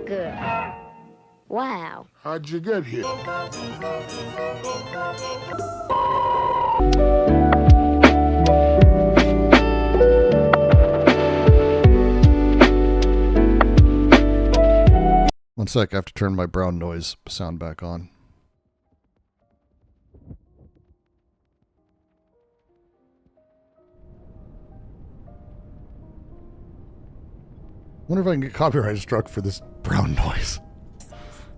Good. Wow. How'd you get here? One sec, I have to turn my brown noise sound back on. Wonder if I can get copyright struck for this brown noise.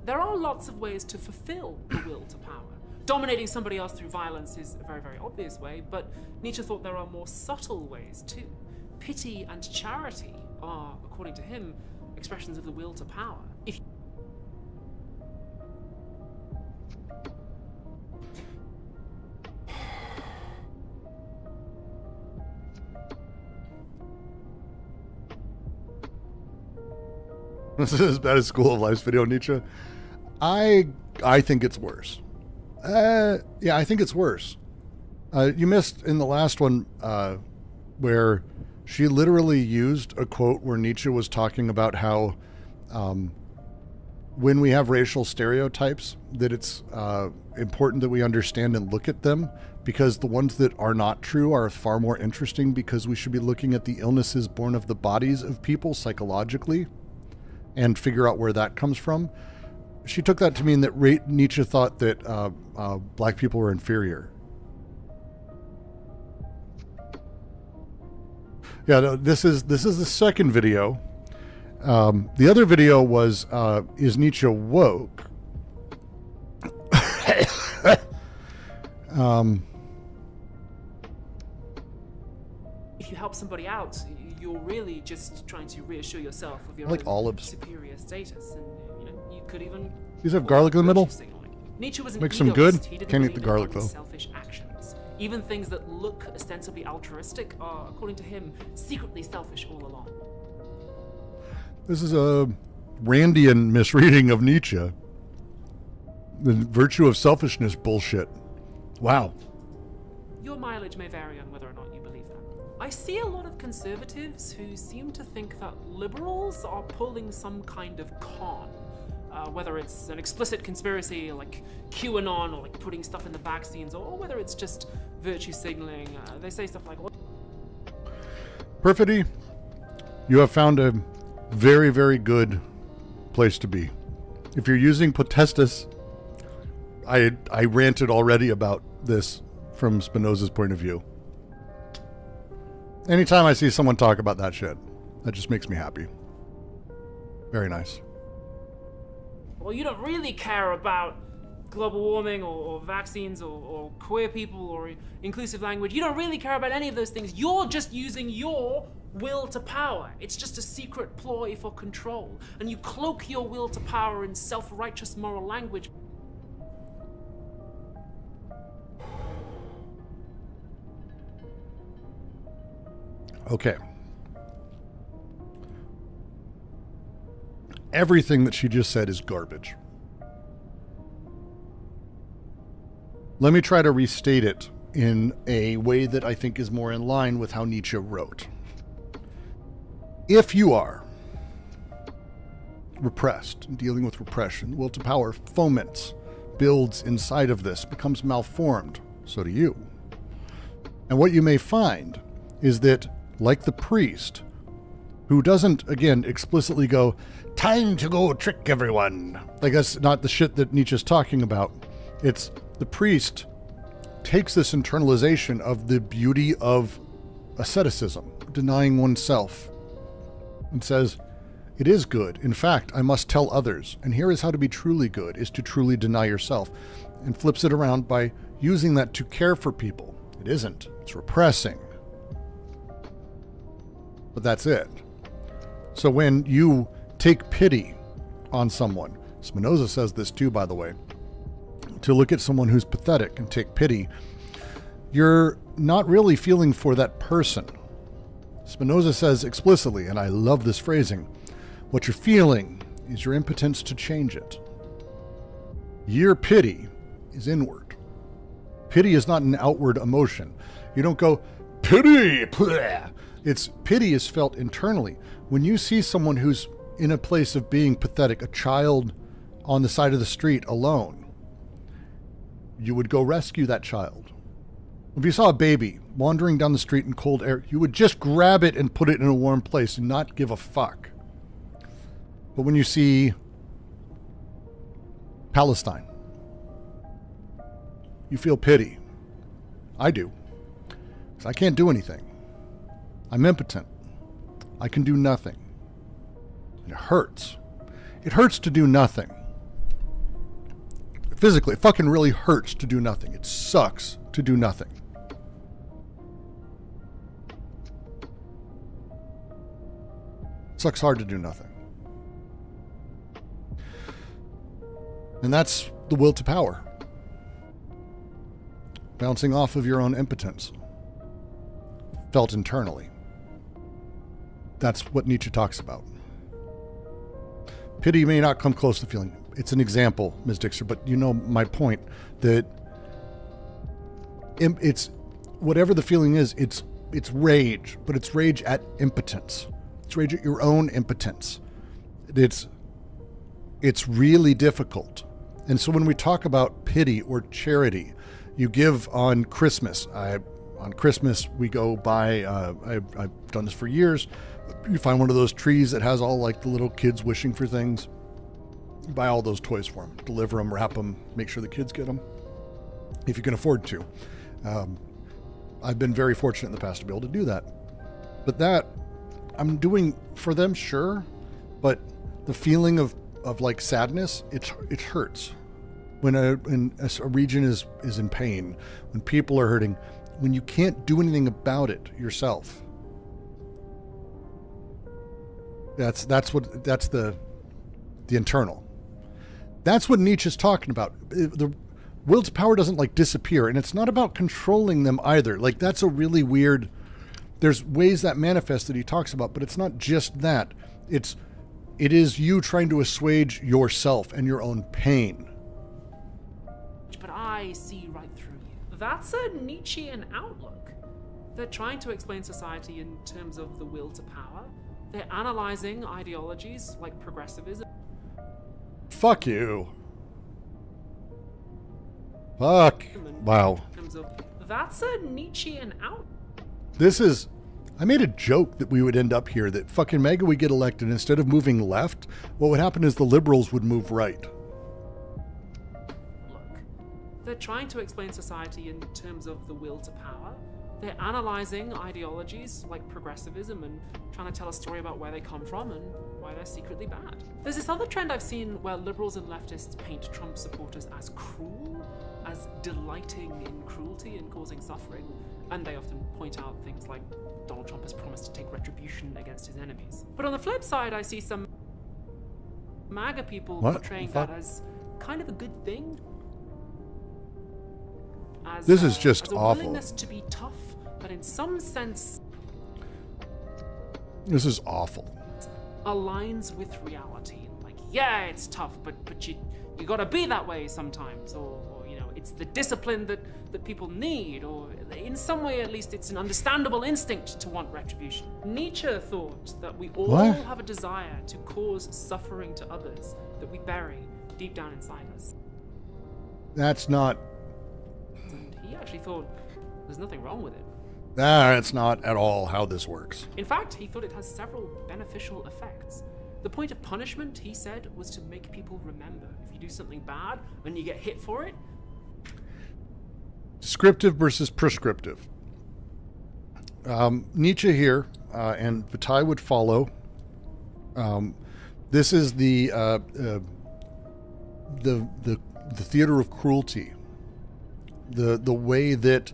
There are lots of ways to fulfill the will to power. Dominating somebody else through violence is a very, very obvious way, but Nietzsche thought there are more subtle ways too. Pity and charity are, according to him, expressions of the will to power. If This is as bad as School of Life's video, Nietzsche. I think it's worse. Yeah, I think it's worse. You missed in the last one where she literally used a quote where Nietzsche was talking about how when we have racial stereotypes, that it's important that we understand and look at them, because the ones that are not true are far more interesting, because we should be looking at the illnesses born of the bodies of people psychologically and figure out where that comes from. She took that to mean that Nietzsche thought that black people were inferior. Yeah, no, this is the second video. The other video was Is Nietzsche Woke? If you help somebody out, you're really just trying to reassure yourself of your like own olives. superior status, and you could even. These have garlic in the middle. Nietzsche was an Makes them egoist. good. He didn't Can't eat believe the garlic, in though. selfish actions. Even things that look ostensibly altruistic are, according to him, secretly selfish all along. This is a Randian misreading of Nietzsche. The virtue of selfishness bullshit. Wow. Your mileage may vary on whether or not you believe that. I see a lot of conservatives who seem to think that liberals are pulling some kind of con. Whether it's an explicit conspiracy like QAnon or like putting stuff in the vaccines, or whether it's just virtue signaling. They say stuff like, Perfidy, you have found a very, very good place to be. If you're using potestas, I ranted already about this from Spinoza's point of view. Anytime I see someone talk about that shit, that just makes me happy. Very nice. well, you don't really care about global warming or vaccines or queer people or inclusive language. You don't really care about any of those things. You're just using your will to power. It's just a secret ploy for control. And you cloak your will to power in self-righteous moral language. Okay. Everything that she just said is garbage. Let me try to restate it in a way that I think is more in line with how Nietzsche wrote. If you are repressed, dealing with repression, the will to power foments, builds inside of this, becomes malformed, so do you. And what you may find is that, like the priest, who doesn't, again, explicitly go, time to go trick everyone. Like, that's not the shit that Nietzsche's talking about. It's the priest takes this internalization of the beauty of asceticism, denying oneself, and says, it is good. In fact, I must tell others. And here is how to be truly good, is to truly deny yourself. And flips it around by using that to care for people. It isn't. It's repressing. But that's it. So when you take pity on someone, Spinoza says this too, by the way, to look at someone who's pathetic and take pity, you're not really feeling for that person. Spinoza says explicitly, and I love this phrasing, what you're feeling is your impotence to change it. Your pity is inward. Pity is not an outward emotion. You don't go, pity! It's pity is felt internally. When you see someone who's in a place of being pathetic, a child on the side of the street alone, you would go rescue that child. If you saw a baby wandering down the street in cold air, you would just grab it and put it in a warm place and not give a fuck. But when you see Palestine, you feel pity. I do. Because I can't do anything. I'm impotent. I can do nothing. And it hurts. It hurts to do nothing. Physically, it fucking really hurts to do nothing. It sucks to do nothing. It sucks hard to do nothing. And that's the will to power. Bouncing off of your own impotence. Felt internally. That's what Nietzsche talks about. Pity may not come close to feeling. It's an example, Ms. Dixer, but you know my point, that it's whatever the feeling is, it's rage, but it's rage at impotence. It's rage at your own impotence. It's really difficult. And so when we talk about pity or charity, you give on Christmas. On Christmas, we go buy, I've done this for years. You find one of those trees that has all like the little kids wishing for things. You buy all those toys for them, deliver them, wrap them, make sure the kids get them, if you can afford to. I've been very fortunate in the past to be able to do that. But that I'm doing for them, sure, but the feeling of like sadness, it hurts. When a region is in pain, when people are hurting, when you can't do anything about it yourself. That's the internal. That's what Nietzsche's talking about. The will to power doesn't like disappear, and it's not about controlling them either. Like that's a really weird. There's ways that manifest that he talks about, but it's not just that. It is you trying to assuage yourself and your own pain. But I see right through you. That's a Nietzschean outlook. They're trying to explain society in terms of the will to power. They're analyzing ideologies like progressivism. Fuck you. Fuck. Wow. That's a Nietzschean outlook. I made a joke that we would end up here, that fucking MAGA would get elected. Instead of moving left, what would happen is the liberals would move right. Look, they're trying to explain society in terms of the will to power. They're analyzing ideologies like progressivism and trying to tell a story about where they come from and why they're secretly bad. There's this other trend I've seen where liberals and leftists paint Trump supporters as cruel, as delighting in cruelty and causing suffering, and they often point out things like Donald Trump has promised to take retribution against his enemies. But on the flip side, I see some MAGA people portraying that as kind of a good thing. This is just as a awful. Willingness to be tough, but in some sense, this is awful. Aligns with reality. Like, yeah, it's tough, but you gotta be that way sometimes, or you know, it's the discipline that people need, or in some way at least, it's an understandable instinct to want retribution. Nietzsche thought that we all have a desire to cause suffering to others that we bury deep down inside us. That's not. And he actually thought there's nothing wrong with it. That's not at all how this works. In fact, he thought it has several beneficial effects. The point of punishment, he said, was to make people remember. If you do something bad and you get hit for it. Descriptive versus prescriptive. Nietzsche here, and Vitaly would follow. This is the theater of cruelty. The way that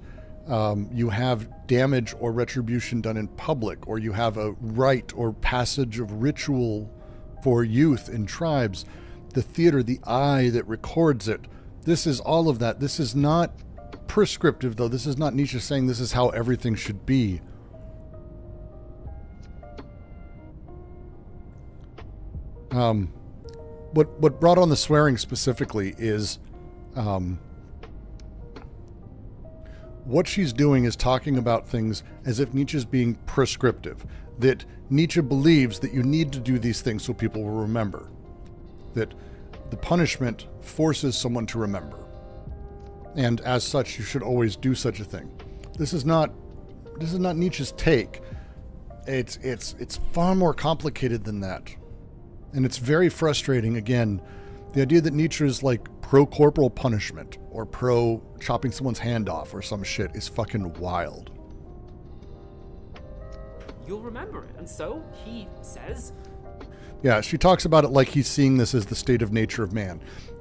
you have damage or retribution done in public, or you have a rite or passage of ritual for youth in tribes. The theater, the eye that records it. This is all of that. This is not prescriptive, though. This is not Nietzsche saying this is how everything should be. What brought on the swearing specifically is what she's doing is talking about things as if Nietzsche's being prescriptive. that Nietzsche believes that you need to do these things so people will remember. That the punishment forces someone to remember. And as such, you should always do such a thing. This is not Nietzsche's take. It's far more complicated than that. And it's very frustrating, again, the idea that Nietzsche is like pro-corporal punishment or pro-chopping someone's hand off or some shit is fucking wild. You'll remember it. And so, he says... Yeah, she talks about it like he's seeing this as the state of nature of man.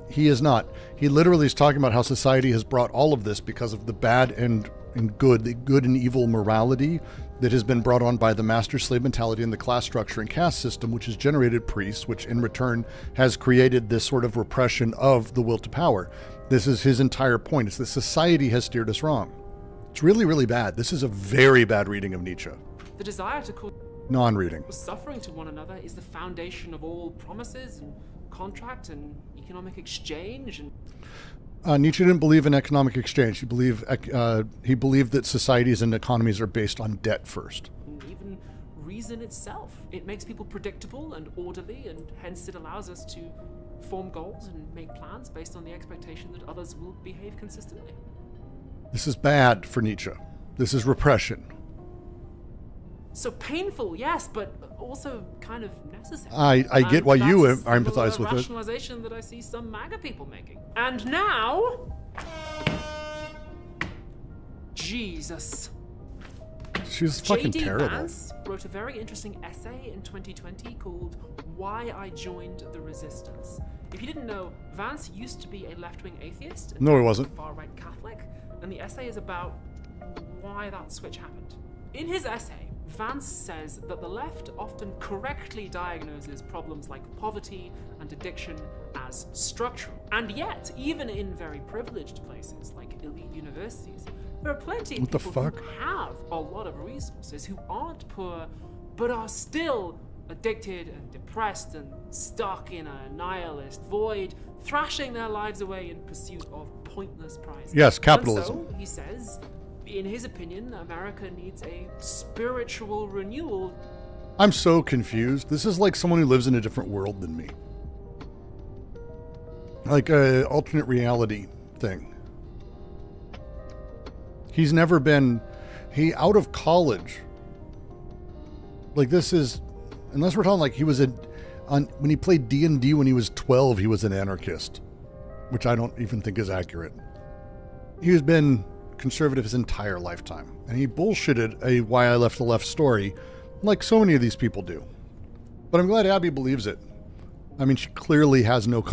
He is not. He literally is talking about how society has brought all of this because of the bad and good, the good and evil morality that has been brought on by the master-slave mentality and the class structure and caste system, which has generated priests, which in return has created this sort of repression of the will to power. This is his entire point. It's that society has steered us wrong. It's really, really bad. This is a very bad reading of Nietzsche. The desire to cause non-reading. Suffering to one another is the foundation of all promises and contract and economic exchange. And Nietzsche didn't believe in economic exchange. He believed that societies and economies are based on debt first. And even reason itself. It makes people predictable and orderly, and hence it allows us to form goals and make plans based on the expectation that others will behave consistently. This is bad for Nietzsche. This is repression. So painful, yes, but also kind of necessary. I get why you empathize with it. Rationalization that I see some MAGA people making. And now, Jesus. She's fucking J.D. terrible. Vance wrote a very interesting essay in 2020 called "Why I Joined the Resistance." If you didn't know, Vance used to be a left-wing atheist and No, he wasn't. a far-right Catholic, and the essay is about why that switch happened. In his essay, Vance says that the left often correctly diagnoses problems like poverty and addiction as structural. And yet, even in very privileged places like elite universities, there are plenty of people who have a lot of resources who aren't poor, but are still addicted and depressed and stuck in a nihilist void, thrashing their lives away in pursuit of pointless prizes. Yes, capitalism. And so, he says, in his opinion, America needs a spiritual renewal. I'm so confused. This is like someone who lives in a different world than me. Like a alternate reality thing. He's never been... out of college. Like this is... Unless we're talking like he was when he played D&D when he was 12, he was an anarchist. Which I don't even think is accurate. He's been conservative his entire lifetime, and he bullshitted a "Why I Left the Left" story like so many of these people do. But I'm glad Abby believes it. I mean, she clearly has no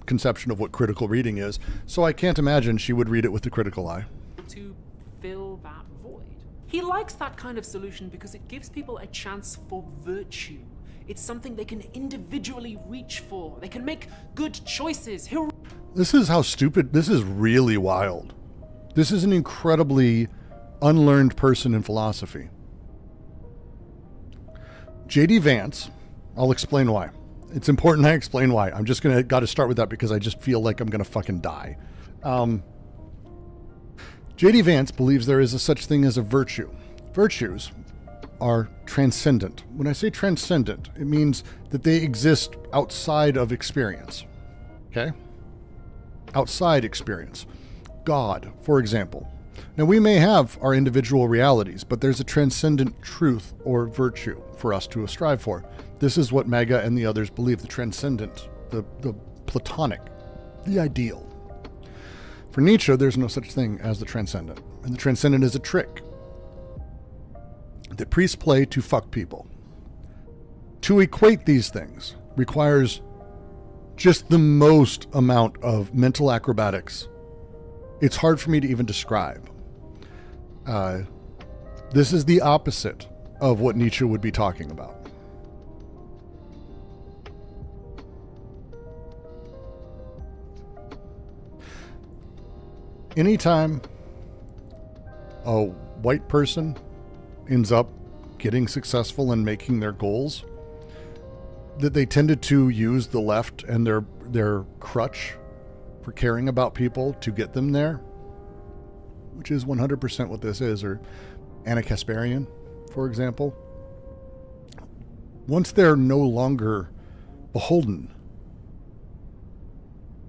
conception of what critical reading is, so I can't imagine she would read it with the critical eye. To fill that void. He likes that kind of solution because it gives people a chance for virtue. It's something they can individually reach for. They can make good choices. This is how stupid, this is really wild. This is an incredibly unlearned person in philosophy. J.D. Vance, I'll explain why. It's important I explain why. I'm just got to start with that because I just feel like I'm going to fucking die. J.D. Vance believes there is a such thing as a virtue. Virtues are transcendent. When I say transcendent, it means that they exist outside of experience. Okay? Outside experience. God, for example. Now, we may have our individual realities, but there's a transcendent truth or virtue for us to strive for. This is what MAGA and the others believe, the transcendent, the platonic, the ideal. For Nietzsche, there's no such thing as the transcendent, and the transcendent is a trick that priests play to fuck people. To equate these things requires just the most amount of mental acrobatics. It's hard for me to even describe. This is the opposite of what Nietzsche would be talking about. Anytime a white person ends up getting successful in making their goals, that they tended to use the left and their crutch for caring about people to get them there, which is 100% what this is, or Anna Kasparian, for example. once they're no longer beholden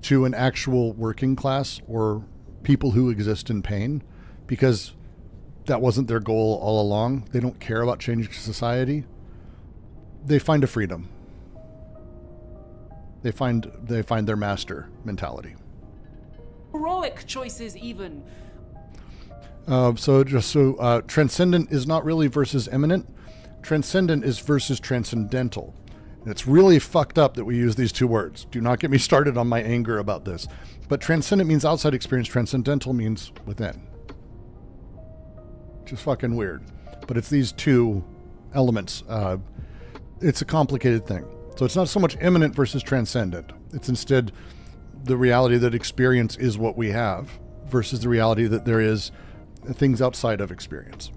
to an actual working class or people who exist in pain, because that wasn't their goal all along, they don't care about changing society, they find a freedom. They find their master mentality. Heroic choices even. Transcendent is not really versus immanent. Transcendent is versus transcendental. And it's really fucked up that we use these two words. Do not get me started on my anger about this. But transcendent means outside experience. Transcendental means within. Which is fucking weird. But it's these two elements. It's a complicated thing. So it's not so much immanent versus transcendent. It's instead the reality that experience is what we have versus the reality that there is things outside of experience.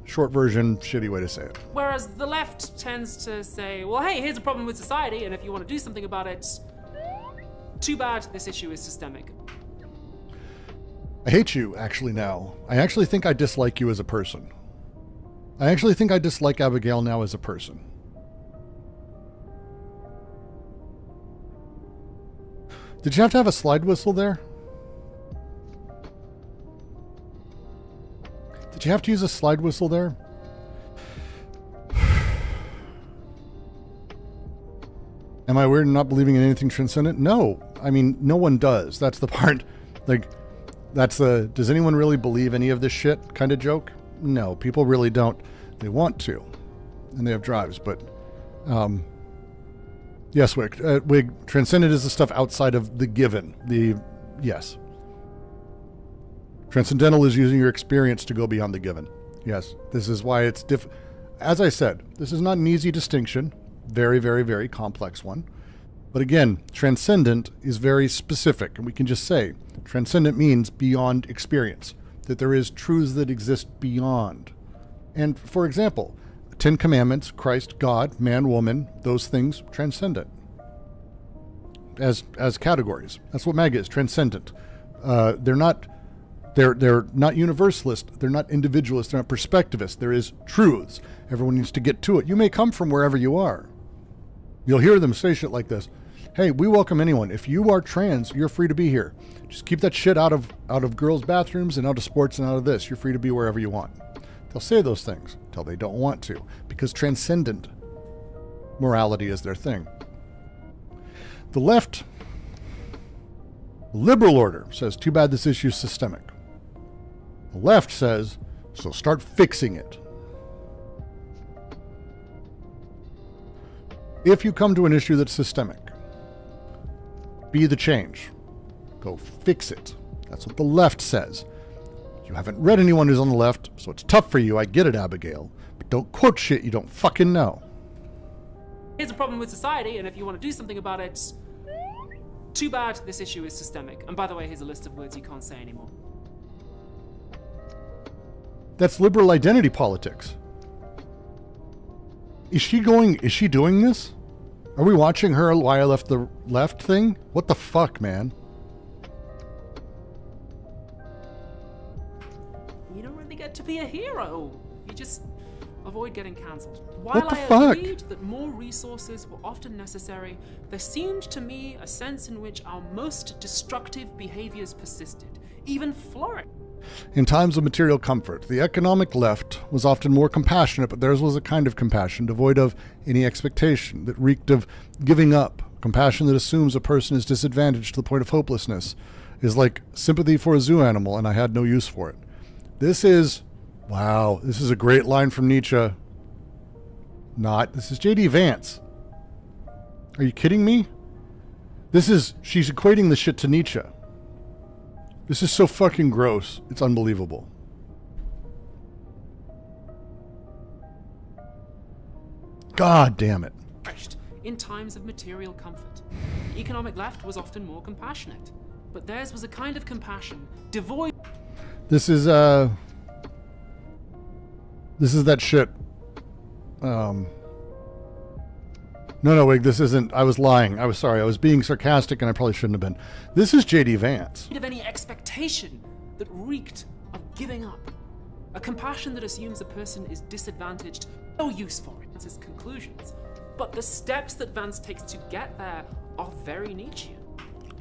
Short version, shitty way to say it. Whereas the left tends to say, well, hey, here's a problem with society, and if you want to do something about it, too bad this issue is systemic. I hate you, actually, now. I actually think I dislike you as a person. I actually think I dislike Abigail now as a person. Did you have to have a slide whistle there? Did you have to use a slide whistle there? Am I weird in not believing in anything transcendent? No. I mean, no one does. That's the part. Like, that's the, does anyone really believe any of this shit kind of joke? No, people really don't. They want to. And they have drives, but, yes, Wig, transcendent is the stuff outside of the given. Yes. Transcendental is using your experience to go beyond the given. Yes, this is why it's as I said, this is not an easy distinction. Very, very, very complex one. But again, transcendent is very specific, and we can just say transcendent means beyond experience, that there is truths that exist beyond. And for example, 10 Commandments, Christ, God, man, woman, those things, transcendent. As categories. That's what MAGA is, transcendent. They're not universalist. They're not individualist. They're not perspectivist. There is truths. Everyone needs to get to it. You may come from wherever you are. You'll hear them say shit like this. Hey, we welcome anyone. If you are trans, you're free to be here. Just keep that shit out of girls' bathrooms and out of sports and out of this. You're free to be wherever you want. They'll say those things until they don't want to, because transcendent morality is their thing. The left, liberal order, says, too bad this issue is systemic. The left says, so start fixing it. If you come to an issue that's systemic, be the change. Go fix it. That's what the left says. You haven't read anyone who's on the left, so it's tough for you. I get it, Abigail. But don't quote shit you don't fucking know. Here's a problem with society, and if you want to do something about it, too bad this issue is systemic. And by the way, here's a list of words you can't say anymore. That's liberal identity politics. Is she doing this? Are we watching her Why I Left the Left thing? What the fuck, man? You don't really get to be a hero. You just avoid getting cancelled. What While the I fuck? agreed that more resources were often necessary, there seemed to me a sense in which our most destructive behaviors persisted, even flourished. In times of material comfort, the economic left was often more compassionate, but theirs was a kind of compassion devoid of any expectation, that reeked of giving up. Compassion that assumes a person is disadvantaged to the point of hopelessness, is like sympathy for a zoo animal, and I had no use for it. This is a great line from Nietzsche. This is J.D. Vance. Are you kidding me? She's equating the shit to Nietzsche. This is so fucking gross. It's unbelievable. God damn it. In times of material comfort, the economic left was often more compassionate, but theirs was a kind of compassion devoid. This is that shit. No, Wig, this isn't. I was lying. I was sorry. I was being sarcastic, and I probably shouldn't have been. This is J.D. Vance. Of any expectation that reeked of giving up. A compassion that assumes a person is disadvantaged, no use for it. Vance's conclusions. But the steps that Vance takes to get there are very Nietzschean.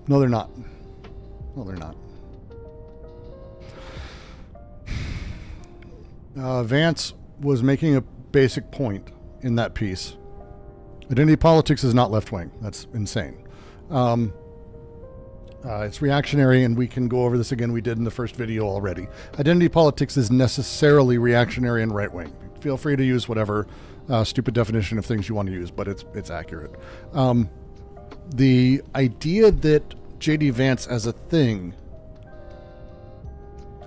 No, they're not. No, they're not. Vance was making a basic point in that piece. Identity politics is not left-wing. That's insane. It's reactionary, and we can go over this again. We did in the first video already. Identity politics is necessarily reactionary and right-wing. Feel free to use whatever stupid definition of things you want to use, but it's accurate. The idea that J.D. Vance as a thing,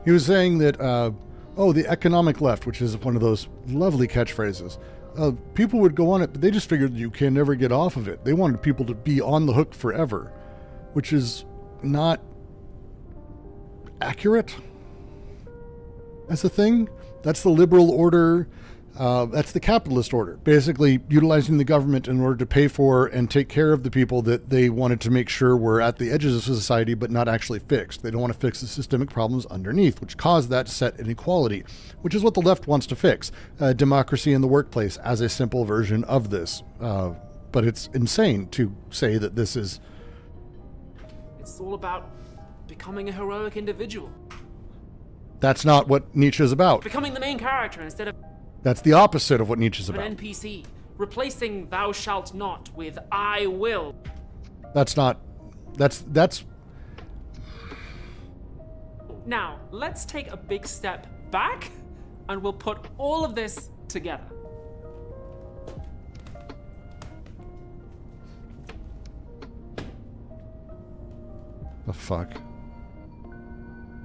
he was saying that, the economic left, which is one of those lovely catchphrases, people would go on it, but they just figured you can never get off of it. They wanted people to be on the hook forever, which is not accurate as a thing. That's the liberal order. That's the capitalist order, basically utilizing the government in order to pay for and take care of the people that they wanted to make sure were at the edges of society but not actually fixed. They don't want to fix the systemic problems underneath, which cause that set inequality, which is what the left wants to fix. Democracy in the workplace as a simple version of this. But it's insane to say that this is... It's all about becoming a heroic individual. That's not what Nietzsche is about. Becoming the main character instead of... That's the opposite of what Nietzsche's about. An NPC. Replacing thou shalt not with I will. That's not... That's... Now, let's take a big step back, and we'll put all of this together. The fuck?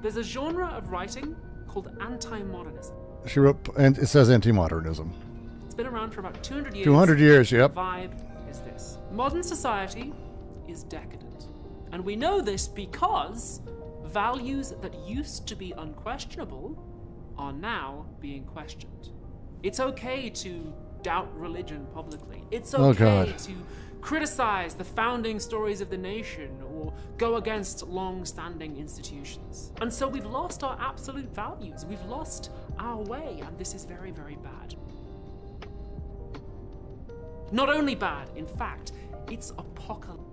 There's a genre of writing called anti-modernism. She wrote, and it says anti-modernism. It's been around for about 200 years. 200 years, yep. The vibe is this. Modern society is decadent. And we know this because values that used to be unquestionable are now being questioned. It's okay to doubt religion publicly. It's okay to criticize the founding stories of the nation or go against long-standing institutions. And so we've lost our absolute values. We've lost our way, and this is very, very bad. Not only bad, in fact, it's apocalyptic.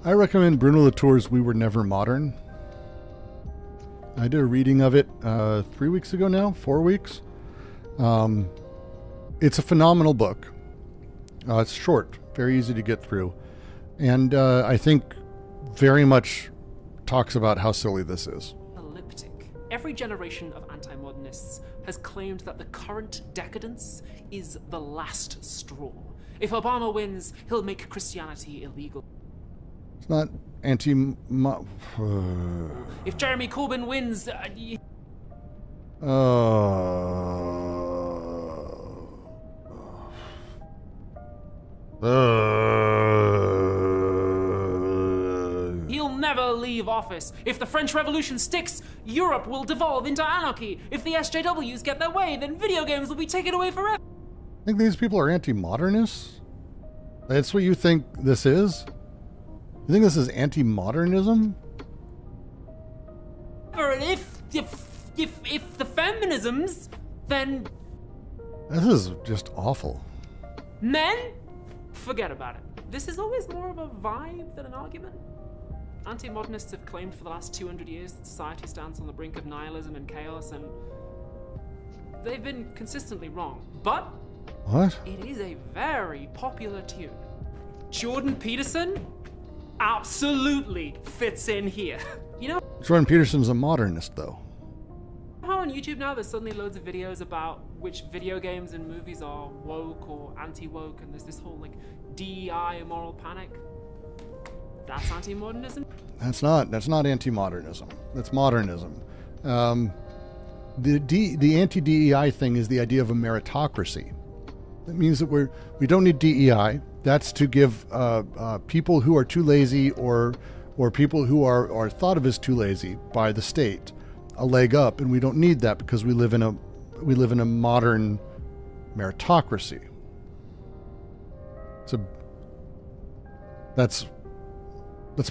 I recommend Bruno Latour's We Were Never Modern. I did a reading of it 3 weeks ago now, 4 weeks. It's a phenomenal book. It's short, very easy to get through. And I think very much talks about how silly this is. Elliptic. Every generation of anti-modernists has claimed that the current decadence is the last straw. If Obama wins, he'll make Christianity illegal. It's not If Jeremy Corbyn wins... He'll never leave office. If the French Revolution sticks, Europe will devolve into anarchy. If the SJWs get their way, then video games will be taken away forever. I think these people are anti-modernists? That's what you think this is? You think this is anti-modernism? If the feminisms, then... This is just awful. Men? Forget about it. This is always more of a vibe than an argument. Anti-modernists have claimed for the last 200 years that society stands on the brink of nihilism and chaos, and they've been consistently wrong. But what? It is a very popular tune. Jordan Peterson absolutely fits in here. You know Jordan Peterson's a modernist, though. how on YouTube now there's suddenly loads of videos about which video games and movies are woke or anti-woke, and there's this whole like DEI moral panic? That's anti-modernism? That's not anti-modernism. That's modernism. The anti-DEI thing is the idea of a meritocracy. That means that we don't need DEI. That's to give people who are too lazy or people who are thought of as too lazy by the state a leg up, and we don't need that because we live in a modern meritocracy. That's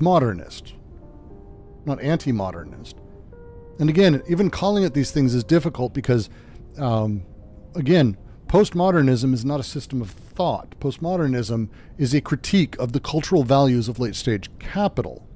modernist, not anti-modernist. And again, even calling it these things is difficult because, again, Postmodernism is not a system of thought. Postmodernism is a critique of the cultural values of late-stage capital.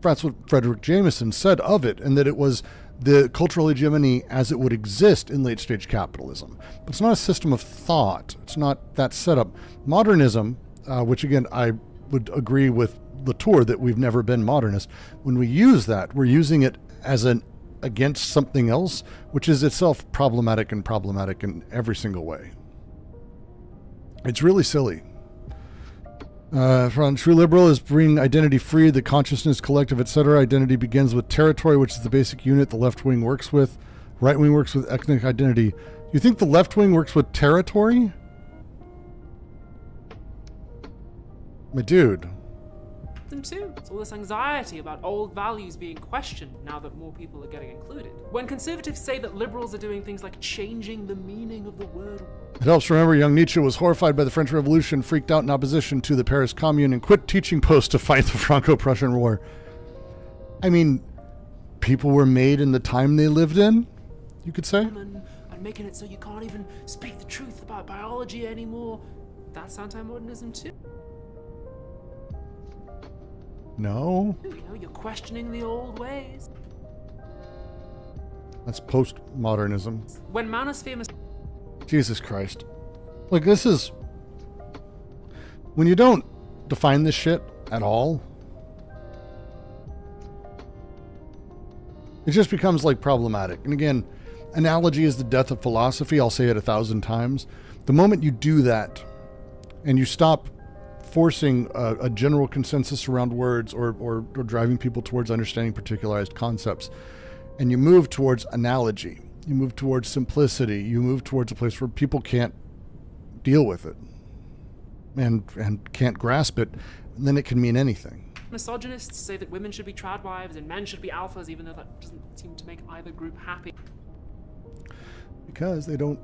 That's what Frederick Jameson said of it, and that it was the cultural hegemony as it would exist in late-stage capitalism. But it's not a system of thought. It's not that setup. Modernism, which again, I would agree with Latour that we've never been modernist. When we use that, we're using it as an against something else, which is itself problematic in every single way. It's really silly. From true liberal is being identity free, the consciousness, collective, etc. Identity begins with territory, which is the basic unit the left wing works with. Right wing works with ethnic identity. You think the left wing works with territory? My dude. Them too. It's all this anxiety about old values being questioned now that more people are getting included. When conservatives say that liberals are doing things like changing the meaning of the word. It helps remember young Nietzsche was horrified by the French Revolution, freaked out in opposition to the Paris Commune, and quit teaching Post to fight the Franco-Prussian War. I mean, people were made in the time they lived in, you could say. And making it so you can't even speak the truth about biology anymore. That's anti-modernism too. No. You know, you're questioning the old ways. That's postmodernism. When manosphere... Jesus Christ. Like, this is... When you don't define this shit at all, it just becomes, like, problematic. And again, analogy is the death of philosophy. I'll say it 1,000 times. The moment you do that, and you stop forcing a general consensus around words or driving people towards understanding particularized concepts, and you move towards analogy, you move towards simplicity, you move towards a place where people can't deal with it and can't grasp it, then it can mean anything. Misogynists say that women should be trad wives and men should be alphas, even though that doesn't seem to make either group happy. Because they don't...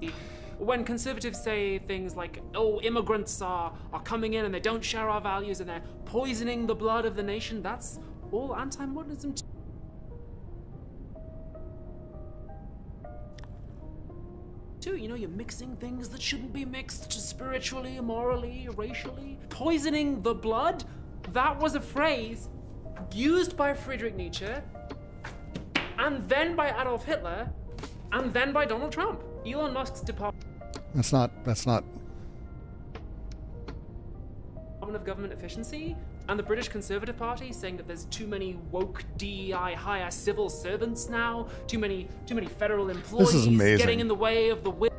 When conservatives say things like, oh, immigrants are coming in and they don't share our values and they're poisoning the blood of the nation, that's all anti-modernism too. You know, you're mixing things that shouldn't be mixed spiritually, morally, racially. Poisoning the blood? That was a phrase used by Friedrich Nietzsche, and then by Adolf Hitler, and then by Donald Trump. Elon Musk's Department of Government Efficiency and the British Conservative Party saying that there's too many woke DEI hire civil servants now, too many federal employees getting in the way of the will.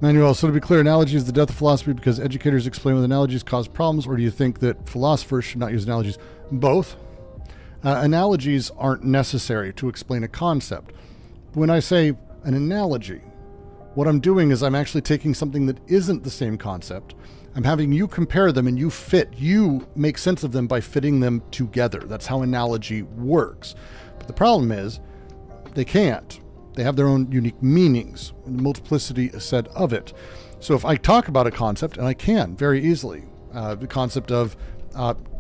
Manuel, so to be clear, analogy is the death of philosophy because educators explain what analogies cause problems, or do you think that philosophers should not use analogies? Both. Analogies aren't necessary to explain a concept. When I say an analogy, what I'm doing is I'm actually taking something that isn't the same concept. I'm having you compare them and you make sense of them by fitting them together. That's how analogy works. But the problem is they can't. They have their own unique meanings, and multiplicity is said of it. So if I talk about a concept, and I can very easily, the concept of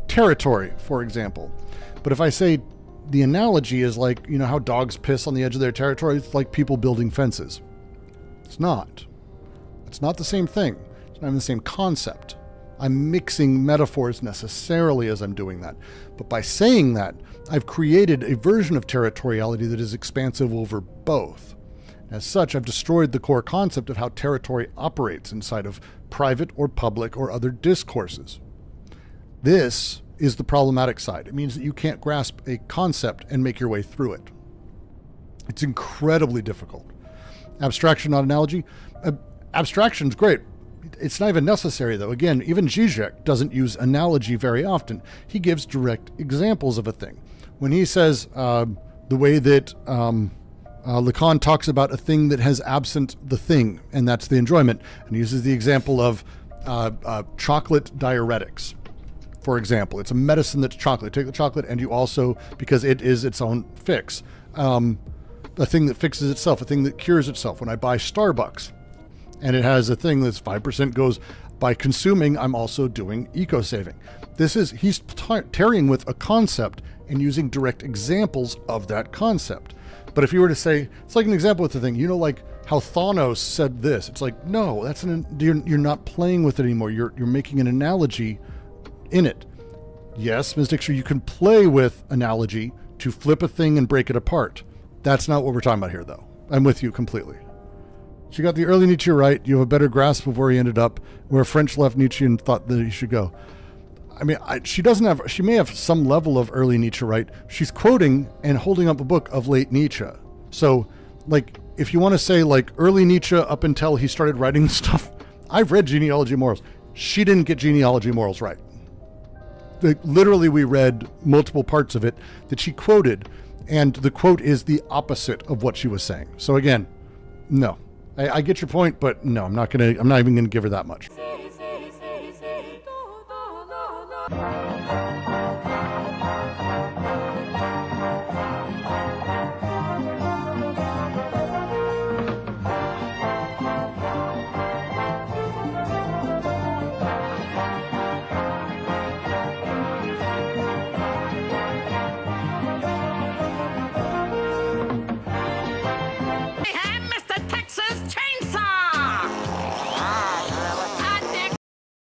territory, for example. But if I say the analogy is like, you know, how dogs piss on the edge of their territory, it's like people building fences. It's not. It's not the same thing. It's not even the same concept. I'm mixing metaphors necessarily as I'm doing that. But by saying that, I've created a version of territoriality that is expansive over both. As such, I've destroyed the core concept of how territory operates inside of private or public or other discourses. This is the problematic side. It means that you can't grasp a concept and make your way through it. It's incredibly difficult. Abstraction, not analogy. Abstraction's great. It's not even necessary, though. Again, even Zizek doesn't use analogy very often. He gives direct examples of a thing. When he says the way that Lacan talks about a thing that has absent the thing, and that's the enjoyment, and he uses the example of chocolate diuretics. For example, it's a medicine that's chocolate. Take the chocolate, and you also, because it is its own fix, a thing that fixes itself, a thing that cures itself. When I buy Starbucks, and it has a thing that's 5% goes, by consuming, I'm also doing eco-saving. He's tarrying with a concept and using direct examples of that concept. But if you were to say, it's like an example with the thing, you know, like how Thanos said this. It's like, no, you're not playing with it anymore. You're making an analogy in it. Yes, Ms. Dixer, you can play with analogy to flip a thing and break it apart. That's not what we're talking about here, though. I'm with you completely. She got the early Nietzsche right. You have a better grasp of where he ended up, where French left Nietzsche and thought that he should go. I mean, she may have some level of early Nietzsche right. She's quoting and holding up a book of late Nietzsche. So, like, if you want to say, like, early Nietzsche up until he started writing stuff, I've read Genealogy of Morals. She didn't get Genealogy of Morals right. Literally, we read multiple parts of it that she quoted, and the quote is the opposite of what she was saying. So again, no. I get your point, but no, I'm not even gonna give her that much.